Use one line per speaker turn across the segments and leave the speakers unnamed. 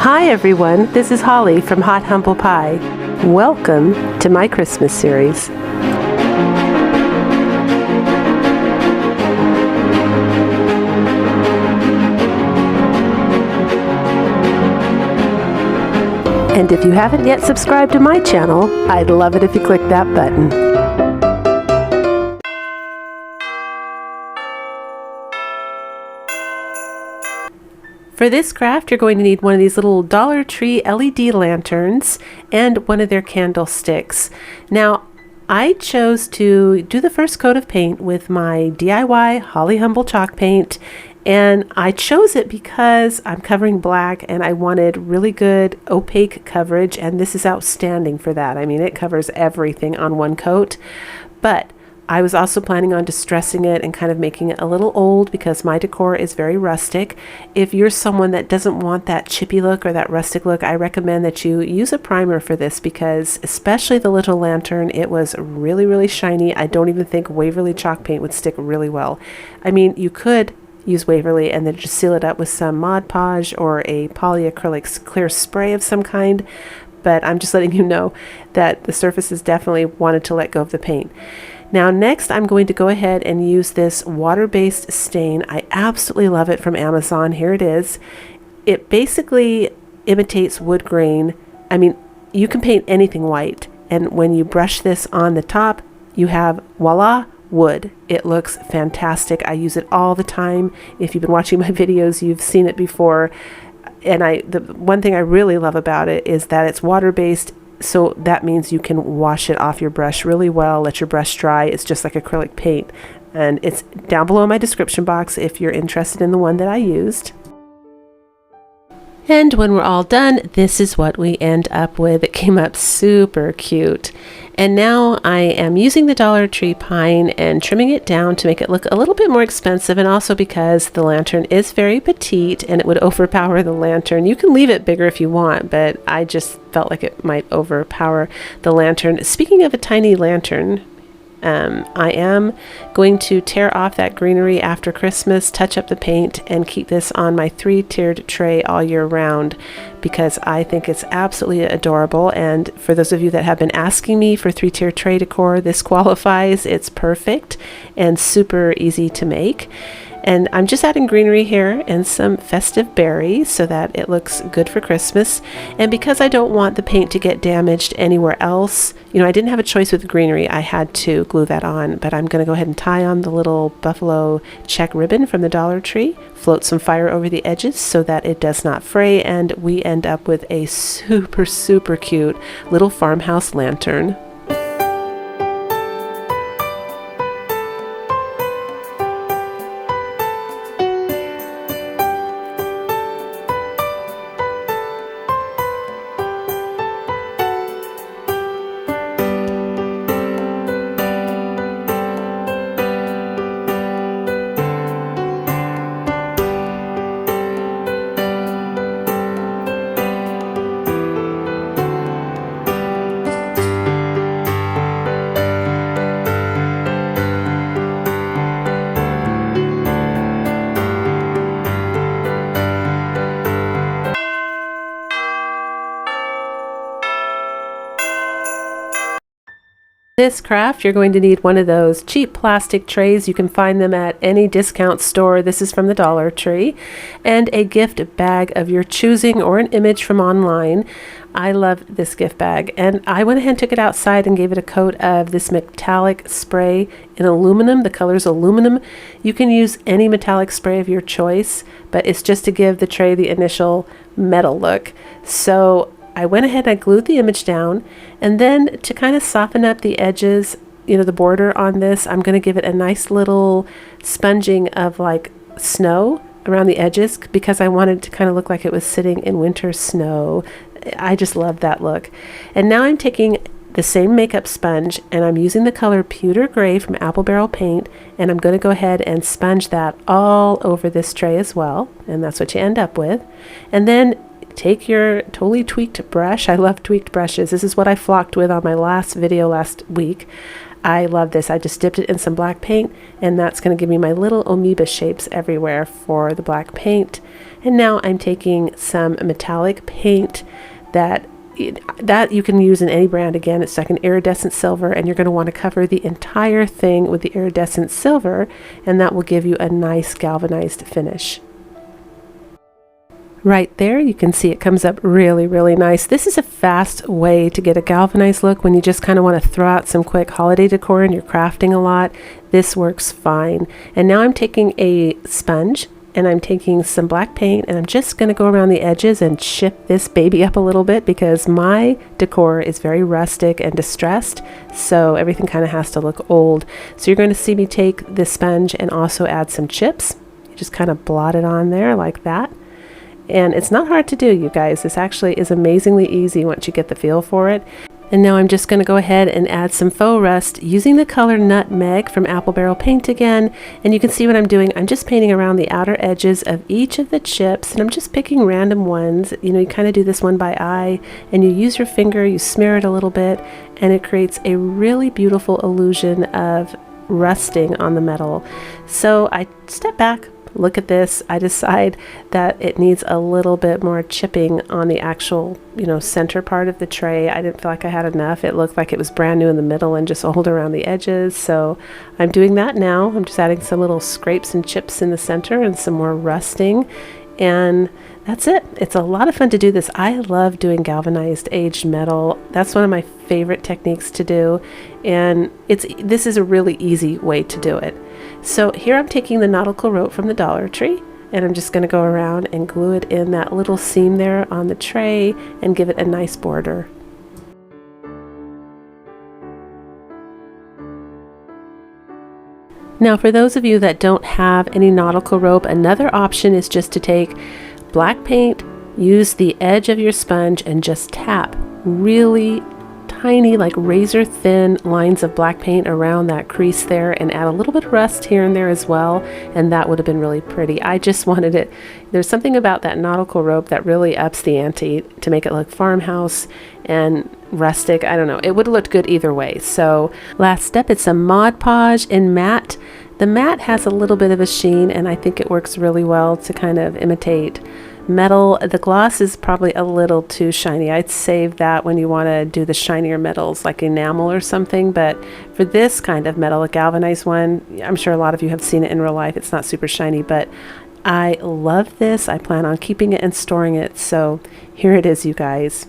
Hi everyone, this is Holly from Hot Humble Pie. Welcome to my Christmas series. And if you haven't yet subscribed to my channel, I'd love it if you click that button. For this craft, you're going to need one of these little Dollar Tree LED lanterns and one of their candlesticks. Now, I chose to do the first coat of paint with my DIY Holly Humble chalk paint, and I chose it because I'm covering black and I wanted really good opaque coverage, and this is outstanding for that. I mean, it covers everything on one coat, but I was also planning on distressing it and kind of making it a little old because my decor is very rustic. If you're someone that doesn't want that chippy look or that rustic look, I recommend that you use a primer for this because especially the little lantern, it was really, really shiny. I don't even think Waverly chalk paint would stick really well. I mean, you could use Waverly and then just seal it up with some Mod Podge or a polyacrylic clear spray of some kind, but I'm just letting you know that the surfaces definitely wanted to let go of the paint. Now next I'm going to go ahead and use this water-based stain. I absolutely love it from Amazon. Here it is. It basically imitates wood grain. I mean, you can paint anything white, and when you brush this on the top, you have voila, wood. It looks fantastic. I use it all the time. If you've been watching my videos, you've seen it before. And the one thing I really love about it is that it's water-based. So that means you can wash it off your brush really well, let your brush dry. It's just like acrylic paint. And it's down below in my description box if you're interested in the one that I used. And when we're all done, this is what we end up with. It came up super cute. And now I am using the Dollar Tree pine and trimming it down to make it look a little bit more expensive, and also because the lantern is very petite and it would overpower the lantern. You can leave it bigger if you want, but I just felt like it might overpower the lantern. Speaking of a tiny lantern, I am going to tear off that greenery after Christmas, touch up the paint, and keep this on my 3-tiered tray all year round because I think it's absolutely adorable. And for those of you that have been asking me for 3-tier tray decor, this qualifies. It's perfect and super easy to make. And I'm just adding greenery here and some festive berries so that it looks good for Christmas. And because I don't want the paint to get damaged anywhere else, you know, I didn't have a choice with the greenery. I had to glue that on, but I'm going to go ahead and tie on the little buffalo check ribbon from the Dollar Tree, float some fire over the edges so that it does not fray, and we end up with a super, super cute little farmhouse lantern. This craft, you're going to need one of those cheap plastic trays. You can find them at any discount store. This is from the Dollar Tree. And a gift bag of your choosing or an image from online. I love this gift bag, and I went ahead and took it outside and gave it a coat of this metallic spray in aluminum. The color's aluminum. You can use any metallic spray of your choice, but it's just to give the tray the initial metal look. So I went ahead and I glued the image down, and then to kind of soften up the edges, you know, the border on this, I'm going to give it a nice little sponging of like snow around the edges because I wanted it to kind of look like it was sitting in winter snow. I just love that look. And now I'm taking the same makeup sponge and I'm using the color Pewter Gray from Apple Barrel Paint, and I'm going to go ahead and sponge that all over this tray as well, and that's what you end up with. And then take your totally tweaked brush. I love tweaked brushes. This is what I flocked with on my last video last week. I love this. I just dipped it in some black paint, and that's going to give me my little amoeba shapes everywhere for the black paint. And now I'm taking some metallic paint that you can use in any brand. Again, it's like an iridescent silver, and you're going to want to cover the entire thing with the iridescent silver, and that will give you a nice galvanized finish. Right there, you can see it comes up really, really nice. This is a fast way to get a galvanized look when you just kind of want to throw out some quick holiday decor and you're crafting a lot. This works fine. And now I'm taking a sponge and I'm taking some black paint, and I'm just going to go around the edges and chip this baby up a little bit because my decor is very rustic and distressed, so everything kind of has to look old. So you're going to see me take this sponge and also add some chips. You just kind of blot it on there like that. And it's not hard to do, you guys. This actually is amazingly easy once you get the feel for it. And now I'm just going to go ahead and add some faux rust using the color Nutmeg from Apple Barrel Paint again. And you can see what I'm doing. I'm just painting around the outer edges of each of the chips, and I'm just picking random ones. You know, you kind of do this one by eye, and you use your finger, you smear it a little bit, and it creates a really beautiful illusion of rusting on the metal. So I step back, look at this. I decide that it needs a little bit more chipping on the actual, center part of the tray. I didn't feel like I had enough. It looked like it was brand new in the middle and just old around the edges. So I'm doing that now. I'm just adding some little scrapes and chips in the center and some more rusting. And that's it. It's a lot of fun to do this. I love doing galvanized aged metal. That's one of my favorite techniques to do. And this is a really easy way to do it. So here I'm taking the nautical rope from the Dollar Tree, and I'm just going to go around and glue it in that little seam there on the tray and give it a nice border. Now for those of you that don't have any nautical rope, another option is just to take black paint, use the edge of your sponge, and just tap really tiny, like razor thin lines of black paint around that crease there, and add a little bit of rust here and there as well, and that would have been really pretty. I just wanted it. There's something about that nautical rope that really ups the ante to make it look farmhouse and rustic. I don't know, it would have looked good either way. So last step, it's some Mod Podge in matte. The matte has a little bit of a sheen, and I think it works really well to kind of imitate metal. The gloss is probably a little too shiny. I'd save that when you want to do the shinier metals like enamel or something, but for this kind of metal, a galvanized one, I'm sure a lot of you have seen it in real life. It's not super shiny, but I love this. I plan on keeping it and storing it, so here it is, you guys.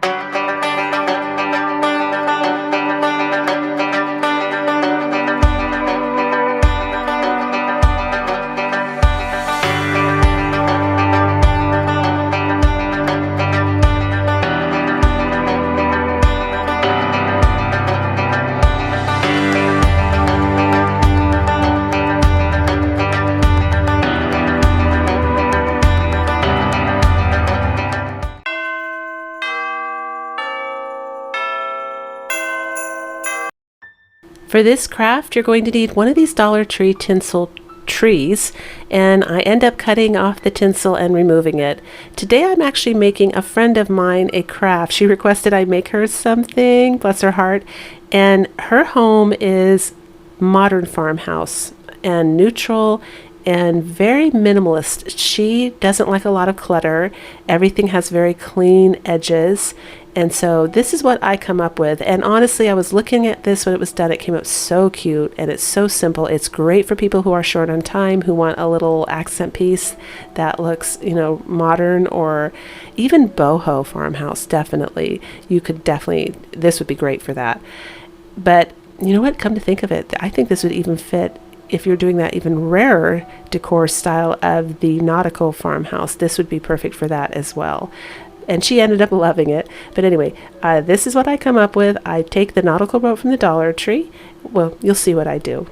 For this craft, you're going to need one of these Dollar Tree tinsel trees, and I end up cutting off the tinsel and removing it. Today I'm actually making a friend of mine a craft. She requested I make her something, bless her heart, and her home is modern farmhouse and neutral and very minimalist. She doesn't like a lot of clutter. Everything has very clean edges. And so this is what I come up with. And honestly, I was looking at this when it was done. It came out so cute, and it's so simple. It's great for people who are short on time, who want a little accent piece that looks, modern, or even boho farmhouse. Definitely. This would be great for that. But you know what? Come to think of it, I think this would even fit if you're doing that even rarer decor style of the nautical farmhouse. This would be perfect for that as well. And she ended up loving it. But anyway, this is what I come up with. I take the nautical rope from the Dollar Tree. Well, you'll see what I do.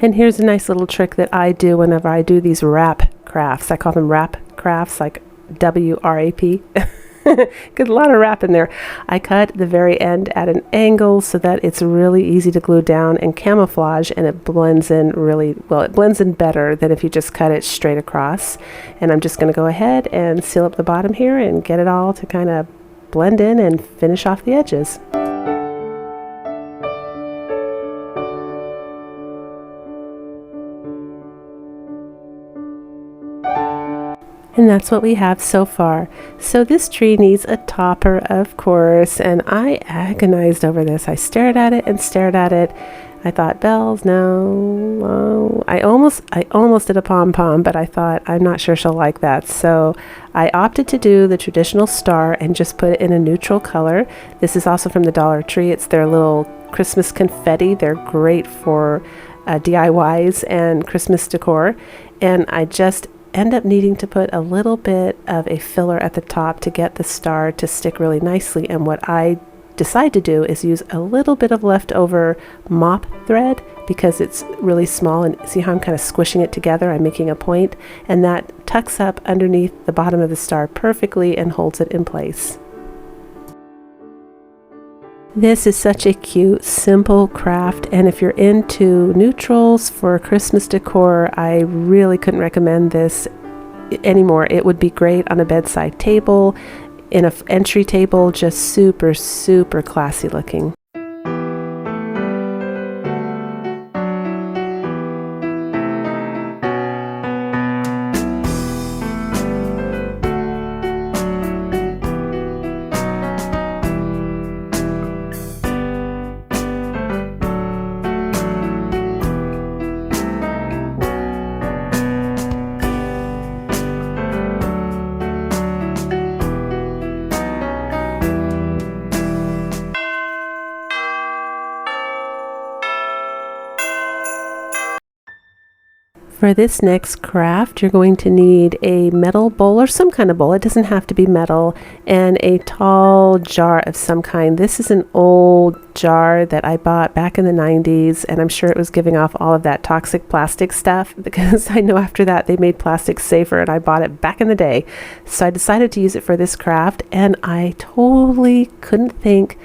And here's a nice little trick that I do whenever I do these wrap crafts. I call them wrap crafts, like WRAP. Got a lot of wrap in there. I cut the very end at an angle so that it's really easy to glue down and camouflage, and it blends in really well. It blends in better than if you just cut it straight across. And I'm just going to go ahead and seal up the bottom here and get it all to kind of blend in and finish off the edges. And that's what we have so far. So this tree needs a topper, of course, and I agonized over this. I stared at it and stared at it. I thought, bells, no. I almost did a pom-pom, but I thought, I'm not sure she'll like that. So I opted to do the traditional star and just put it in a neutral color. This is also from the Dollar Tree. It's their little Christmas confetti. They're great for DIYs and Christmas decor. And I just end up needing to put a little bit of a filler at the top to get the star to stick really nicely. And what I decide to do is use a little bit of leftover mop thread because it's really small, and see how I'm kind of squishing it together? I'm making a point, and that tucks up underneath the bottom of the star perfectly and holds it in place. This is such a cute, simple craft, and if you're into neutrals for Christmas decor, I really couldn't recommend this anymore. It would be great on a bedside table, in an entry table, just super, super classy looking. For this next craft, you're going to need a metal bowl or some kind of bowl. It doesn't have to be metal, and a tall jar of some kind. This is an old jar that I bought back in the 90s, and I'm sure it was giving off all of that toxic plastic stuff because I know after that they made plastic safer, and I bought it back in the day. So I decided to use it for this craft, and I totally couldn't think.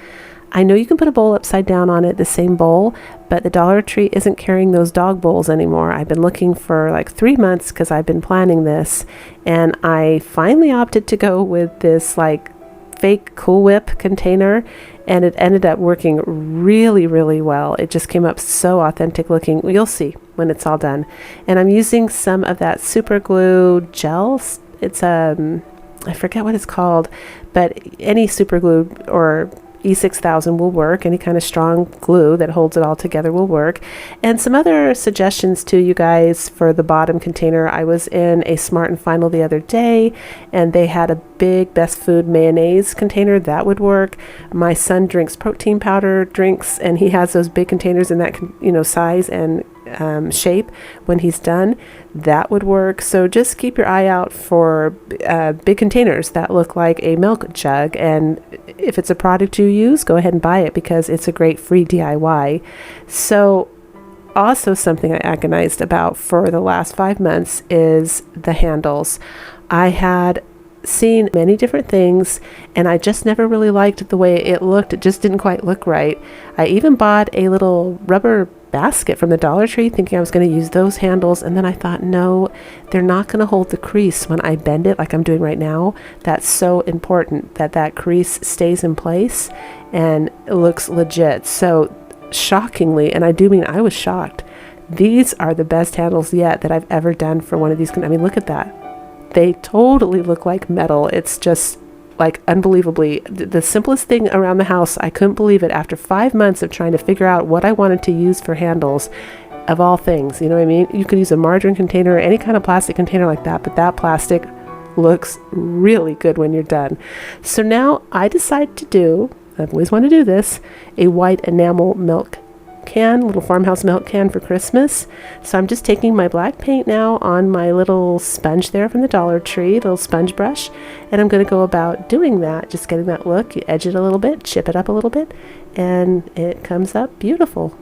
I know you can put a bowl upside down on it, the same bowl, but the Dollar Tree isn't carrying those dog bowls anymore. I've been looking for like 3 months because I've been planning this, and I finally opted to go with this like fake Cool Whip container, and it ended up working really, really well. It just came up so authentic looking. You'll see when it's all done. And I'm using some of that super glue gel. It's I forget what it's called, but any super glue or E6000 will work. Any kind of strong glue that holds it all together will work. And some other suggestions to you guys for the bottom container. I was in a Smart and Final the other day, and they had a big Best Food mayonnaise container that would work. My son drinks protein powder drinks, and he has those big containers in that size and shape. When he's done, that would work. So just keep your eye out for big containers that look like a milk jug, and if it's a product you use, go ahead and buy it because it's a great free DIY. So also something I agonized about for the last 5 months is the handles. I had seen many different things, and I just never really liked the way it looked. It just didn't quite look right. I even bought a little rubber basket from the Dollar Tree thinking I was going to use those handles, and then I thought, no, they're not going to hold the crease when I bend it like I'm doing right now. That's so important that that crease stays in place and it looks legit. So shockingly, and I do mean I was shocked, these are the best handles yet that I've ever done for one of these. I mean, look at that. They totally look like metal. It's just like unbelievably the simplest thing around the house. I couldn't believe it after 5 months of trying to figure out what I wanted to use for handles. Of all things, you know what I mean? You could use a margarine container or any kind of plastic container like that, but that plastic looks really good when you're done. So now I decided to do, I've always wanted to do this, a white enamel milk can, little Farmhouse milk can for Christmas. So I'm just taking my black paint now on my little sponge there from the Dollar Tree, little sponge brush, and I'm going to go about doing that, just getting that look. You edge it a little bit, chip it up a little bit, and it comes up beautiful.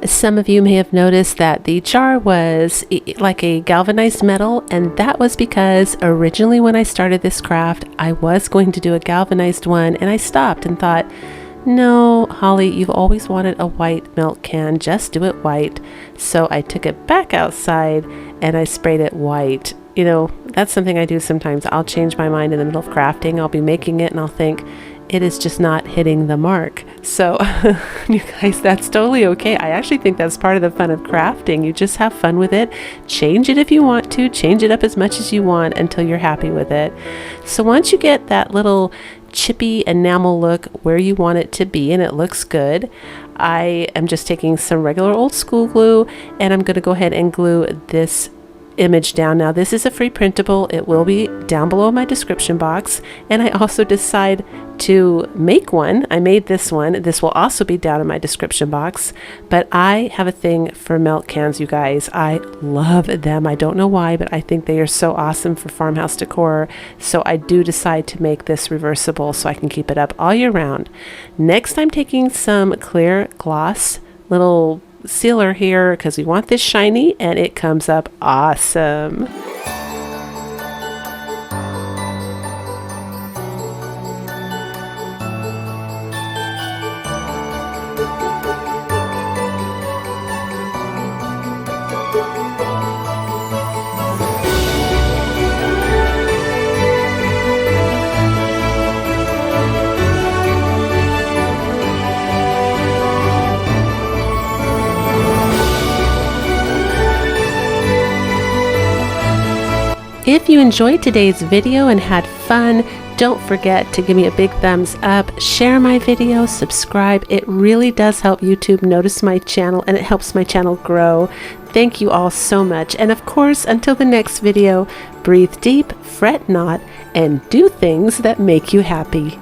Some of you may have noticed that the jar was like a galvanized metal, and that was because originally when I started this craft, I was going to do a galvanized one, and I stopped and thought, no, Holly, you've always wanted a white milk can, just do it white. So I took it back outside and I sprayed it white. You know, that's something I do sometimes. I'll change my mind in the middle of crafting. I'll be making it and I'll think, it is just not hitting the mark. So you guys, that's totally okay. I actually think that's part of the fun of crafting. You just have fun with it. Change it if you want to. Change it up as much as you want until you're happy with it. So once you get that little chippy enamel look where you want it to be and it looks good, I am just taking some regular old school glue and I'm going to go ahead and glue this image down. Now this is a free printable. It will be down below in my description box, and I also decide to make one. I made this one. This will also be down in my description box, but I have a thing for milk cans, you guys. I love them. I don't know why, but I think they are so awesome for farmhouse decor. So I do decide to make this reversible so I can keep it up all year round. Next, I'm taking some clear gloss, little sealer here, because we want this shiny, and it comes up awesome. If you enjoyed today's video and had fun, don't forget to give me a big thumbs up, share my video, subscribe. It really does help YouTube notice my channel and it helps my channel grow. Thank you all so much. And of course, until the next video, breathe deep, fret not, and do things that make you happy.